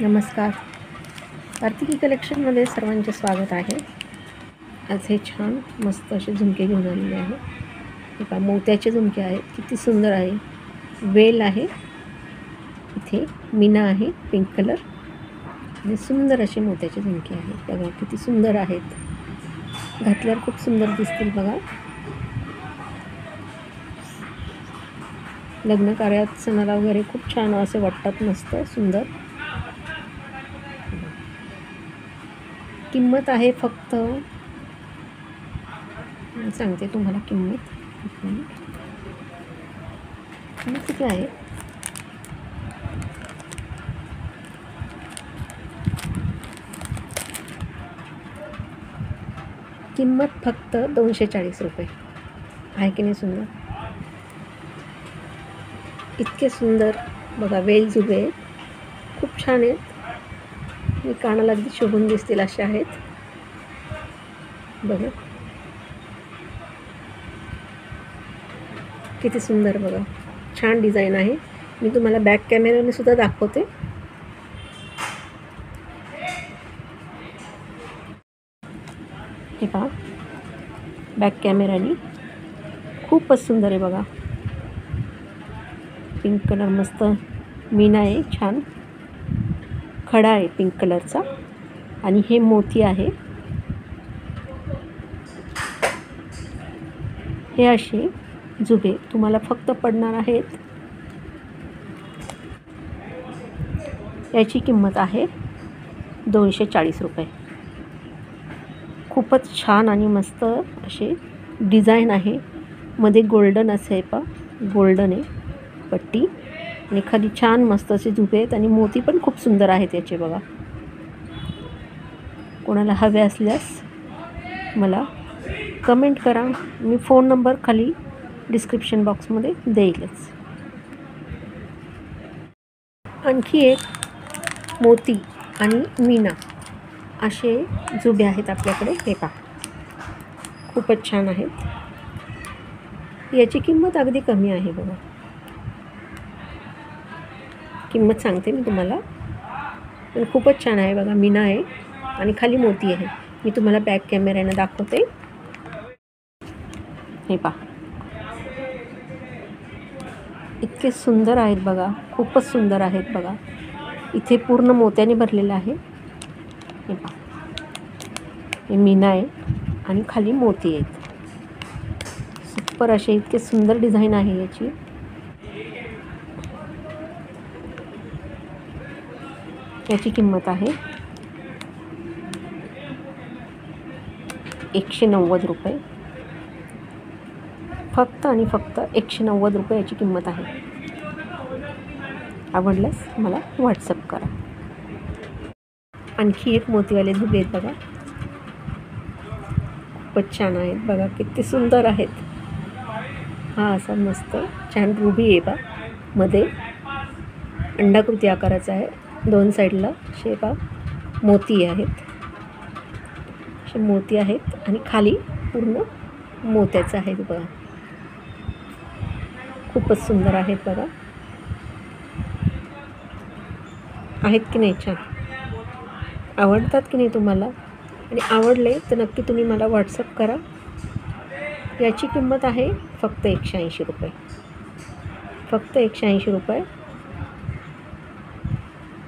नमस्कार. कार्तिकी कलेक्शनमध्ये सर्वांचे स्वागत आहे. आज हे छान मस्त असे झुमके घेऊन आलेले आहे. एका मोत्याचे झुमके आहेत, किती सुंदर आहे. वेल आहे, इथे मीना आहे पिंक कलर आणि सुंदर असे मोत्याचे झुमके आहेत. बघा किती सुंदर आहेत, घातल्यावर खूप सुंदर दिसतील. बघा लग्न कार्यात सणाला वगैरे खूप छान असे वाटतात, मस्त सुंदर. किंमत आहे फक्त, सांगते तुम्हाला किंमत किती आहे. किंमत फक्त 240 रुपये. आहे की नाही सुंदर, इतके सुंदर. बघा वेल झुबे खूप छान आहेत, मी कानाला अगदी शोभून दिसतील असे आहेत. बघा किती सुंदर, बघा छान डिझाईन आहे. मी तुम्हाला बॅक कॅमेऱ्याने सुद्धा दाखवते. हे पहा, बॅक कॅमेऱ्याने खूपच सुंदर आहे. बघा पिंक कलर मस्त मीना आहे, छान खडा आहे पिंक कलरचा आणि हे मोती आहे. हे असे झुबे तुम्हाला फक्त पडणार आहेत. याची किंमत आहे 240 रुपये. खूपच छान आणि मस्त असे डिझाईन आहे. मध्ये गोल्डन असे आहे, पा गोल्डन आहे पट्टी आणि खाली छान मस्त असे झुबे आहेत आणि मोती पण खूप सुंदर आहेत याचे. बघा कोणाला हवे असल्यास मला कमेंट करा, मी फोन नंबर खाली डिस्क्रिप्शन बॉक्समध्ये देईलच. आणखी एक मोती आणि मीना असे झुबे आहेत आपल्याकडे. हे पहा खूपच छान आहेत. याची किंमत अगदी कमी आहे. बघा किंमत सांगते मी तुम्हाला, पण खूपच छान आहे. बघा मीना आहे आणि खाली मोती आहे. मी तुम्हाला बॅक कॅमेऱ्याने दाखवते. हे पहा इतके सुंदर आहेत. बघा खूपच सुंदर आहेत. बघा इथे पूर्ण मोत्याने भरलेलं आहे. हे पहा हे मीना आहे आणि खाली मोती आहेत. सुपर असे इतके सुंदर डिझाईन आहे याची. याची किंमत आहे 190 रुपये. फक्त आणि फक्त 190 रुपये याची किंमत आहे. आवडल्यास मला व्हॉट्सअप करा. आणखी एक मोतीवाले झुबे आहेत. बघा खूपच छान आहेत. बघा किती सुंदर आहेत. हा असा मस्त छान रुबी आहे. बा मध्ये अंडाकृती आकाराचा आहे. दोन साईडला शेपा मोती आहेत, असे मोती आहेत आणि खाली पूर्ण मोत्याचं आहेत. बघा खूपच सुंदर आहेत. बघा आहेत की नाही छान, आवडतात की नाही तुम्हाला, आणि आवडले तर नक्की तुम्ही मला व्हॉट्सअप करा. याची किंमत आहे फक्त 180 रुपये. फक्त 180 रुपये.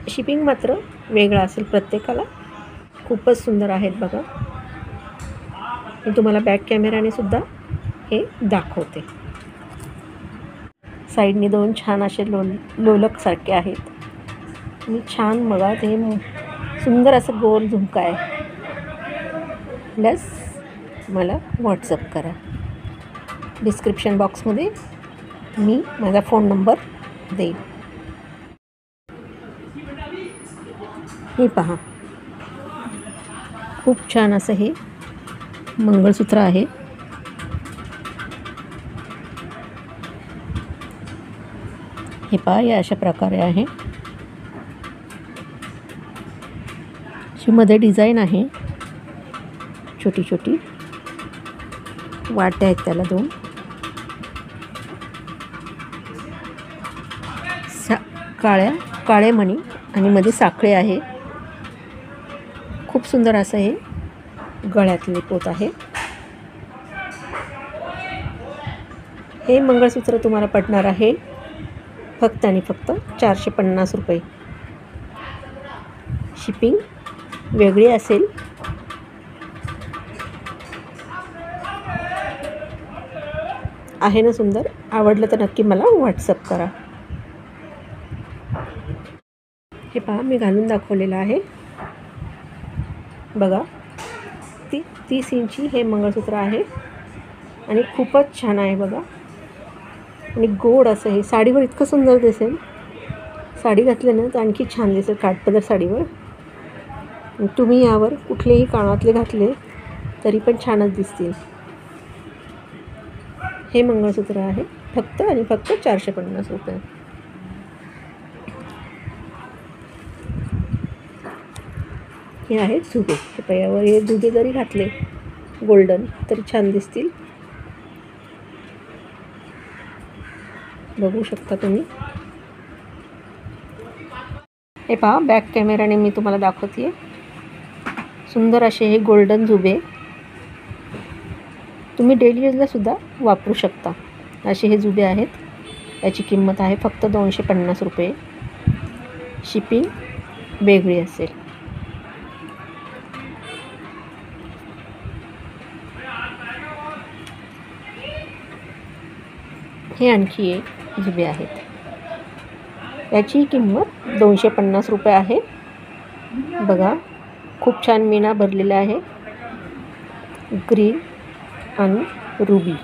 शिपिंग मात्र वेगळं असेल प्रत्येकाला. खूपच सुंदर आहेत. बघा मी तुम्हाला बॅक कॅमेऱ्याने सुद्धा हे दाखवते. साईडने दोन छान असे लोलकसारखे आहेत आणि छान. बघा ते सुंदर असं गोल झुमका आहे. प्लस मला व्हॉट्सअप करा. डिस्क्रिप्शन बॉक्समध्ये मी माझा फोन नंबर देईन. हे पहा खूप छान असं हे मंगळसूत्र आहे. हे पहा या अशा प्रकारे आहे. अशी मध्ये डिझाईन आहे, छोटी छोटी वाट्या आहेत त्याला दोन. काळे मणी आणि मध्ये साखळी आहे. खूप सुंदर असं हे गळ्यातले पोत आहे. हे मंगळसूत्र तुम्हाला पडणार आहे फक्त आणि फक्त 450 रुपये. शिपिंग वेगळी असेल. आहे ना सुंदर? आवडलं तर नक्की मला व्हॉट्सअप करा. हे पहा, मी घालून दाखवलेलं आहे बघा. 30 इंची हे मंगळसूत्र आहे आणि खूपच छान आहे बघा. आणि गोड असं हे साडीवर इतकं सुंदर दिसेल. साडी घातली ना तर आणखी छान दिसेल काठपदर साडीवर. तुम्ही यावर कुठलेही कानातले घातले तरी पण छानच दिसतील. हे मंगळसूत्र आहे फक्त आणि फक्त 450 रुपये. हे आहेत झुबे. हे पायावर हे झुबे जरी घातले गोल्डन तरी छान दिसतील. बघू शकता तुम्ही. हे पहा, बॅक कॅमेराने मी तुम्हाला दाखवते. सुंदर असे हे गोल्डन झुबे तुम्ही डेली यूजला सुद्धा वापरू शकता. असे हे झुबे आहेत. याची किंमत आहे फक्त 250 रुपये. शिपिंग वेगळी असेल. हे आणखी एक झुबे आहेत. याची किंमत 250 रुपये आहे. बघा, खूप छान मीना भरलेला आहे. ग्रीन आणि रुबी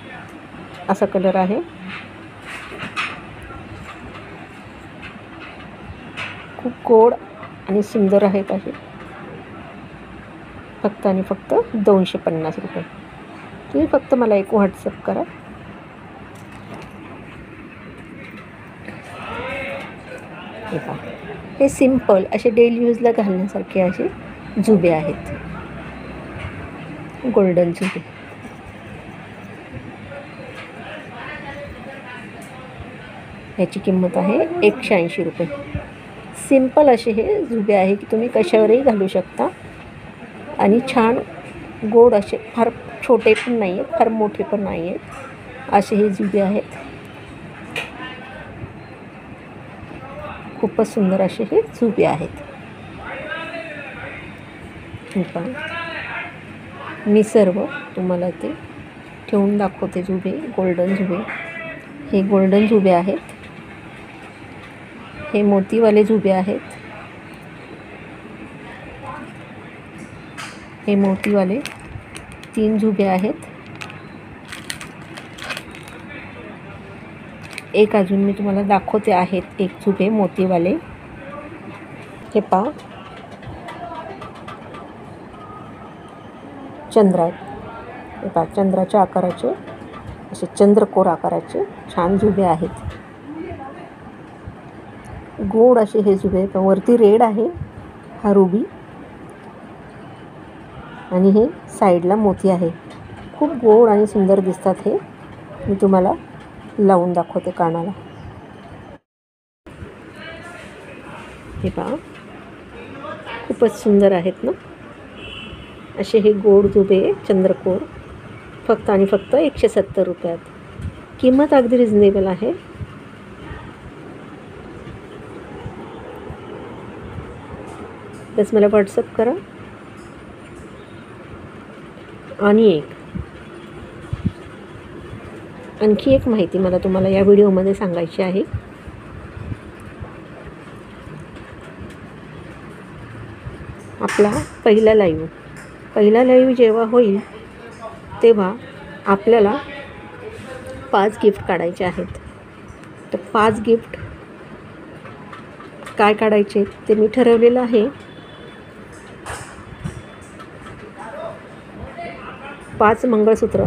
असा कलर आहे. खूप गोड आणि सुंदर आहेत असे. फक्त आणि फक्त 250 रुपये. तुम्ही फक्त मला एक व्हॉट्सअप करा. हे सिंपल असे डेली यूजला घालण्यासारखे असे झुबे आहेत. गोल्डन झुबे. याची किंमत आहे 180 रुपये. सिंपल असे हे झुबे आहे की तुम्ही कशावरही घालू शकता. आणि छान गोड असे, फार छोटे पण नाही आहेत, फार मोठे पण नाही आहेत, असे हे झुबे आहेत. खूपच सुंदर असे हे झुबे आहेत. मी सर्व तुम्हाला ते ठेवून दाखवते. झुबे, गोल्डन झुबे. हे गोल्डन झुबे आहेत. हे मोतीवाले झुबे आहेत. हे मोतीवाले 3 झुबे आहेत. एक अजून मी तुम्हाला दाखवते आहेत एक झुबे मोतीवाले. हे पहा, चंद्र आहेत. हे पहा, चंद्राच्या आकाराचे असे चंद्रकोर आकाराचे छान झुबे आहेत. गोड असे हे झुबे. वरती रेड आहे, हा रुबी, आणि हे साईडला मोती आहे. खूप गोड आणि सुंदर दिसतात हे. मी तुम्हाला लावून दाखवते कानाला. हे पहा, खूपच सुंदर आहेत ना असे हे गोड झुबे चंद्रकोर. फक्त आणि फक्त 170 रुपयात. किंमत अगदी रिजनेबल आहे. बस मला व्हॉट्सअप करा. आणि आणखी एक माहिती मला तुम्हाला या व्हिडिओमध्ये सांगायची आहे. आपला पहिला लाईव्ह जेव्हा होईल तेव्हा आपल्याला 5 गिफ्ट काढायचे आहेत. तर 5 गिफ्ट काय काढायचे ते मी ठरवलेलं आहे. 5 मंगळसूत्र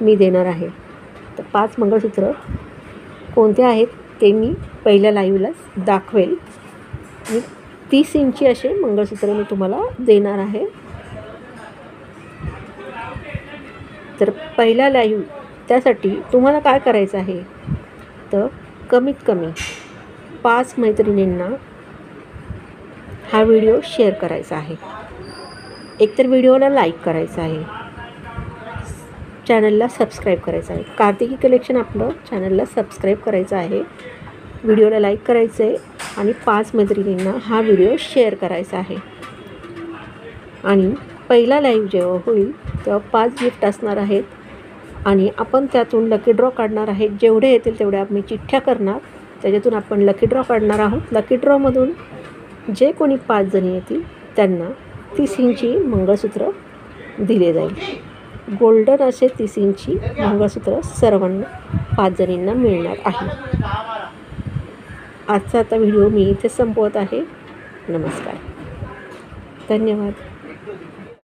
मी देणार आहे. तर 5 मंगळसूत्र कोणते आहेत ते मी पहिल्या लाईव्हलाच दाखवेल. आणि 30 इंची असे मंगळसूत्र मी तुम्हाला देणार आहे. तर पहिला लाईव्ह त्यासाठी तुम्हाला काय करायचं आहे तर कमीत कमी 5 मैत्रिणींना हा व्हिडिओ शेअर करायचा आहे. एकतर व्हिडिओला लाईक करायचं आहे, चॅनलला सबस्क्राईब करायचं आहे. कार्तिकी कलेक्शन आपलं चॅनलला सबस्क्राईब करायचं आहे, व्हिडिओला लाईक करायचं आहे आणि 5 मैत्रिणींना हा व्हिडिओ शेअर करायचा आहे. आणि पहिला लाईव्ह जेव्हा होईल तेव्हा 5 गिफ्ट असणार आहेत आणि आपण त्यातून लकी ड्रॉ काढणार आहेत. जेवढे येतील तेवढ्या आम्ही चिठ्ठ्या करणार, त्याच्यातून आपण लकी ड्रॉ काढणार आहोत. लकी ड्रॉमधून जे कोणी 5 जणी येतील त्यांना 30 इंची मंगळसूत्र दिले जाईल. गोल्डन असे 30 इंची मंगळसूत्र सर्वांना 5 जणींना मिळणार आहे. आजचा आता व्हिडिओ मी इथे संपवत आहे. नमस्कार, धन्यवाद.